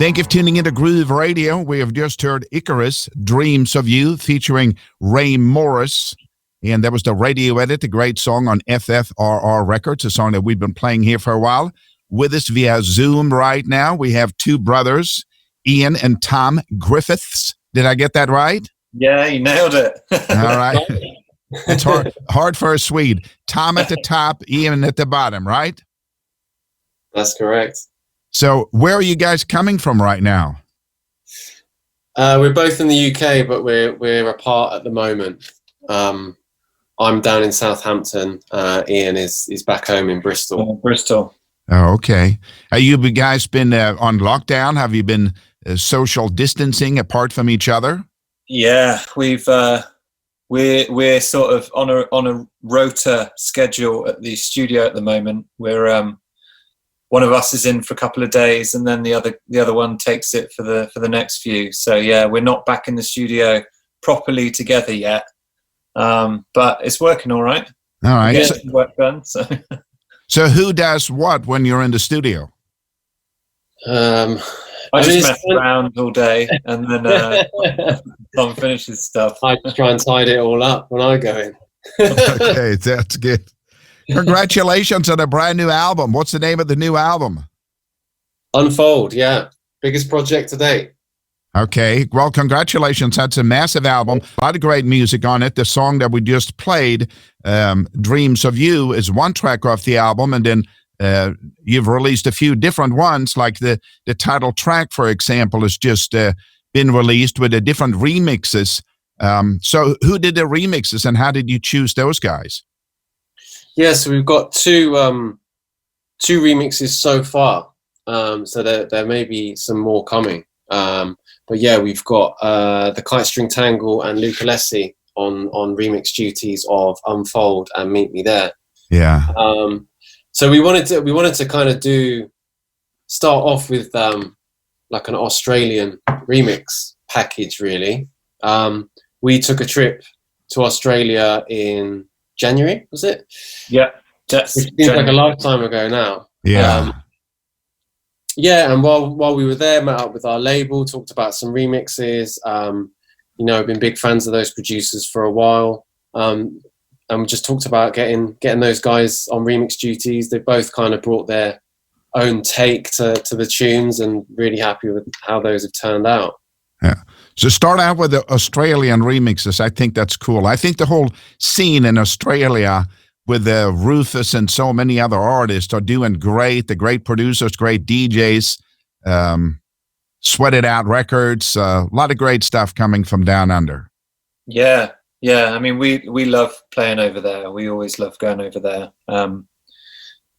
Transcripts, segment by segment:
Thank you for tuning into Groove Radio. We have just heard Icarus, Dreams of You, featuring Ray Morris. And that was the radio edit, a great song on FFRR Records, a song that we've been playing here for a while. With us via Zoom right now, we have two brothers, Ian and Tom Griffiths. Did I get that right? Yeah, you nailed it. All right. It's hard for a Swede. Tom at the top, Ian at the bottom, right? That's correct. So where are you guys coming from right now? We're both in the UK, but we're apart at the moment. I'm down in Southampton. Ian is back home in Bristol. Bristol. Oh, okay. Have you guys been on lockdown? Have you been social distancing apart from each other? Yeah, we're sort of on a rota schedule at the studio at the moment. We're one of us is in for a couple of days, and then the other one takes it for the next few. So yeah, we're not back in the studio properly together yet, but it's working all right. All right, getting work done. So who does what when you're in the studio? I just mess around all day, and then Tom finishes stuff. I just try and tidy it all up when I go in. Okay, that's good. Congratulations on a brand new album. What's the name of the new album? Unfold, yeah. Biggest project to date. Okay, well, congratulations. That's a massive album. A lot of great music on it. The song that we just played, Dreams of You, is one track off the album, and then you've released a few different ones, like the title track, for example, has just been released with the different remixes. So who did the remixes, and how did you choose those guys? Yeah, so we've got two remixes so far. So there may be some more coming. But yeah, we've got the Kite String Tangle and Luke Alessi on remix duties of Unfold and Meet Me There. Yeah. So we wanted to kind of start off with like an Australian remix package, really. We took a trip to Australia in January, was it? Yeah. Which seems like a lifetime ago now. Yeah. Yeah, and while we were there, met up with our label, talked about some remixes. I've been big fans of those producers for a while. And we just talked about getting those guys on remix duties. They both kind of brought their own take to the tunes, and really happy with how those have turned out. Yeah. So start out with the Australian remixes. I think that's cool. I think the whole scene in Australia with Rufus and so many other artists are doing great. The great producers, great DJs, Sweated Out Records, a lot of great stuff coming from down under. Yeah. I mean, we love playing over there. We always love going over there.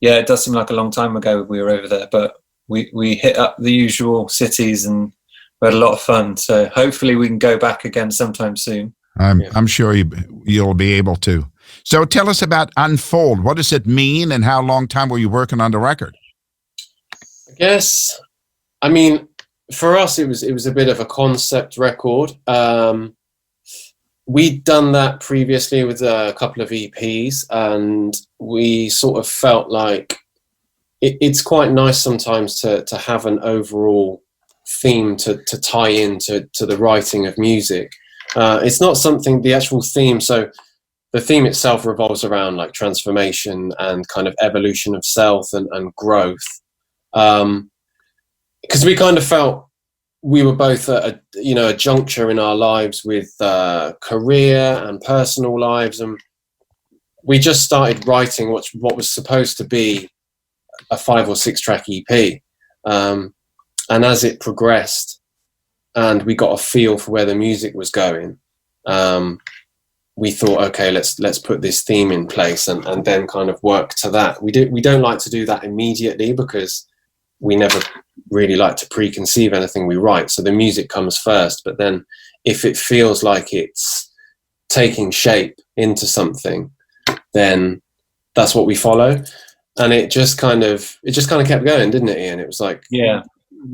Yeah, it does seem like a long time ago we were over there, but we hit up the usual cities and we had a lot of fun. So hopefully we can go back again sometime soon. I'm sure you'll be able to. So tell us about Unfold. What does it mean, and how long time were you working on the record? I guess, I mean, for us, it was a bit of a concept record. We'd done that previously with a couple of EPs, and we sort of felt like it's quite nice sometimes to have an overall theme to tie into the writing of music. It's not something, the actual theme, so the theme itself revolves around like transformation and kind of evolution of self and growth. Because we kind of felt we were both at a juncture in our lives with career and personal lives, and we just started writing what was supposed to be a 5 or 6 track EP. And as it progressed and we got a feel for where the music was going, we thought, okay, let's put this theme in place and then kind of work to that. We don't like to do that immediately because we never really like to preconceive anything we write. So the music comes first, but then if it feels like it's taking shape into something, then that's what we follow. And it just kind of kept going, didn't it, Ian? It was like, yeah,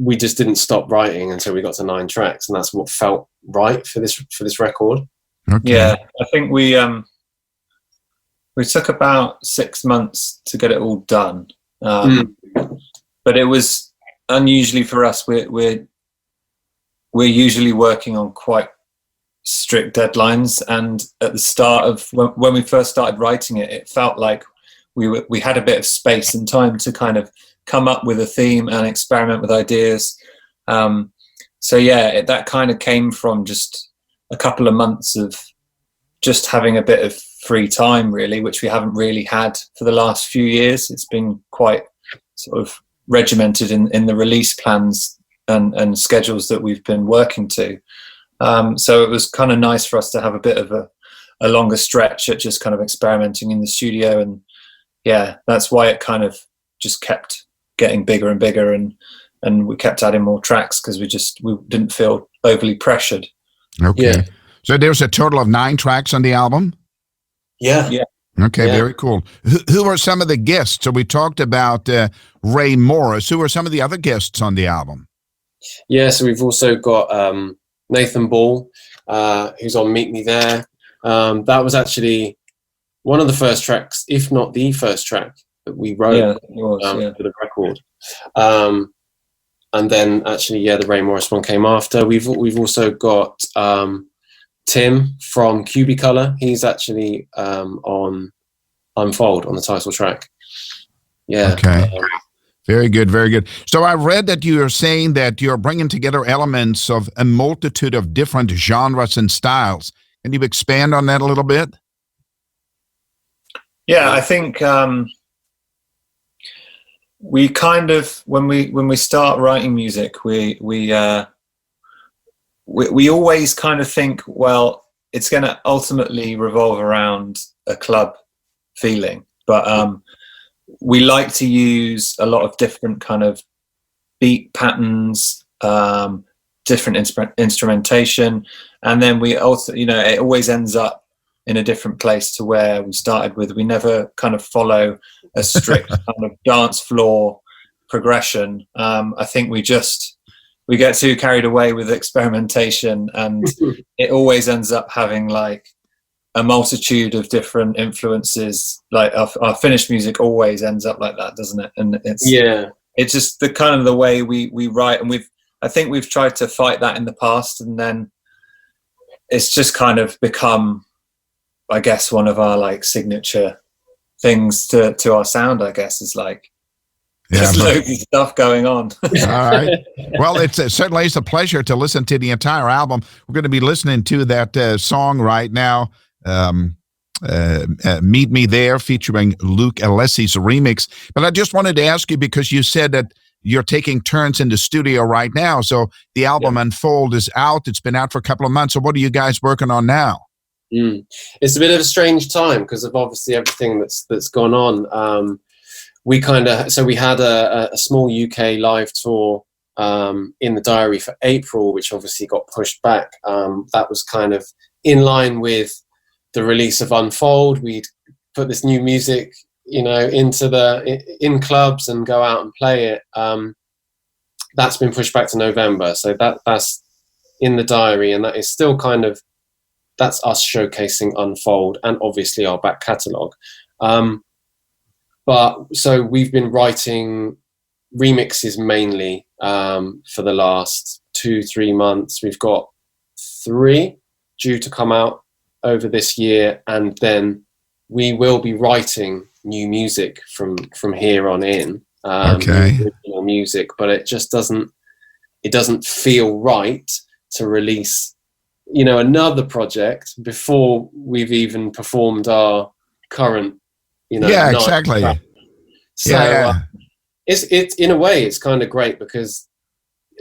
we just didn't stop writing until we got to 9 tracks, and that's what felt right for this record. Okay. Yeah, I think we took about 6 months to get it all done, but it was unusually for us, we're usually working on quite strict deadlines, and at the start of when we first started writing it, it felt like we had a bit of space and time to kind of come up with a theme and experiment with ideas. So yeah, that kind of came from just a couple of months of just having a bit of free time, really, which we haven't really had for the last few years. It's been quite sort of regimented in the release plans and schedules that we've been working to. So it was kind of nice for us to have a bit of a longer stretch at just kind of experimenting in the studio. And yeah, that's why it kind of just kept getting bigger and bigger, and we kept adding more tracks because we didn't feel overly pressured. Okay. Yeah. So there's a total of 9 tracks on the album? Yeah. Okay, Yeah. very cool. Who are some of the guests? So we talked about Ray Morris. Who are some of the other guests on the album? Yeah, so we've also got Nathan Ball, who's on Meet Me There. That was actually one of the first tracks, if not the first track that we wrote for the record. And then actually, the Ray Morris one came after. We've also got Tim from Cubicolor. He's actually on Unfold on the title track. Yeah. Okay. Very good, very good. So I read that you are saying that you're bringing together elements of a multitude of different genres and styles. Can you expand on that a little bit? Yeah, I think we kind of when we start writing music, we always kind of think, well, it's going to ultimately revolve around a club feeling, but we like to use a lot of different kind of beat patterns, different instrumentation, and then we also, it always ends up in a different place to where we started with. We never kind of follow a strict kind of dance floor progression. I think we get too carried away with experimentation, and it always ends up having like a multitude of different influences. Like our finished music always ends up like that, doesn't it? And it's just the kind of the way we write, and I think we've tried to fight that in the past, and then it's just kind of become, I guess, one of our like signature things to our sound, I guess, is like there's loads of stuff going on. All right. Well, certainly it's a pleasure to listen to the entire album. We're going to be listening to that song right now, Meet Me There, featuring Luke Alessi's remix. But I just wanted to ask you, because you said that you're taking turns in the studio right now. So the album Unfold is out. It's been out for a couple of months. So what are you guys working on now? It's a bit of a strange time because of obviously everything that's gone on. We had a small UK live tour in the diary for April, which obviously got pushed back. That was kind of in line with the release of Unfold. We'd put this new music, in clubs and go out and play it. That's been pushed back to November, so that's in the diary, and that is still kind of, that's us showcasing Unfold and obviously our back catalogue. But so we've been writing remixes mainly for the last 2-3 months. We've got 3 due to come out over this year, and then we will be writing new music from here on in. Original music, but it just doesn't feel right to release another project before we've even performed our current exactly. So it's in a way it's kind of great, because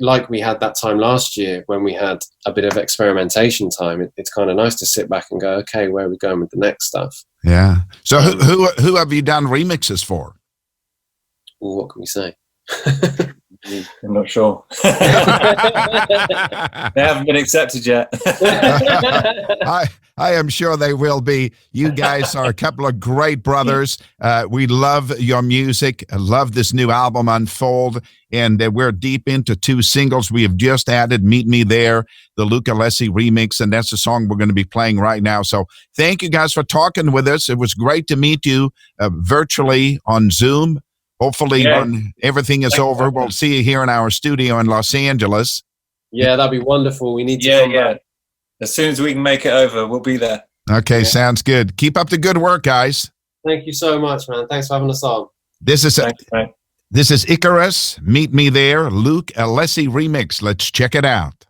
like we had that time last year when we had a bit of experimentation time, it's kind of nice to sit back and go, okay, where are we going with the next stuff? So who have you done remixes for? Well, what can we say? I'm not sure. They haven't been accepted yet. I am sure they will be. You guys are a couple of great brothers. We love your music. I love this new album, Unfold. And we're deep into 2 singles. We have just added Meet Me There, the Luke Alessi remix, and that's the song we're going to be playing right now. So thank you guys for talking with us. It was great to meet you virtually on Zoom. Hopefully, Yeah. when everything is Thanks, over, man. we'll see you here in our studio in Los Angeles. Yeah, that'd be wonderful. We need to Yeah, come yeah. back. As soon as we can make it over, we'll be there. Okay, Yeah. sounds good. Keep up the good work, guys. Thank you so much, man. Thanks for having us on. This is Thanks, mate. This is Icarus. Meet Me There, Luke Alessi remix. Let's check it out.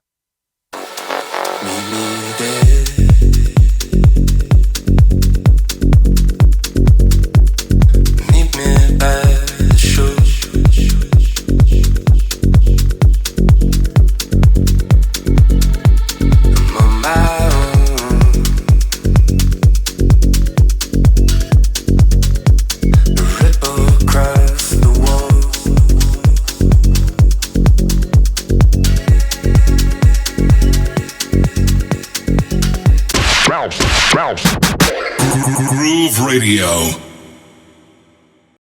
Groove Radio.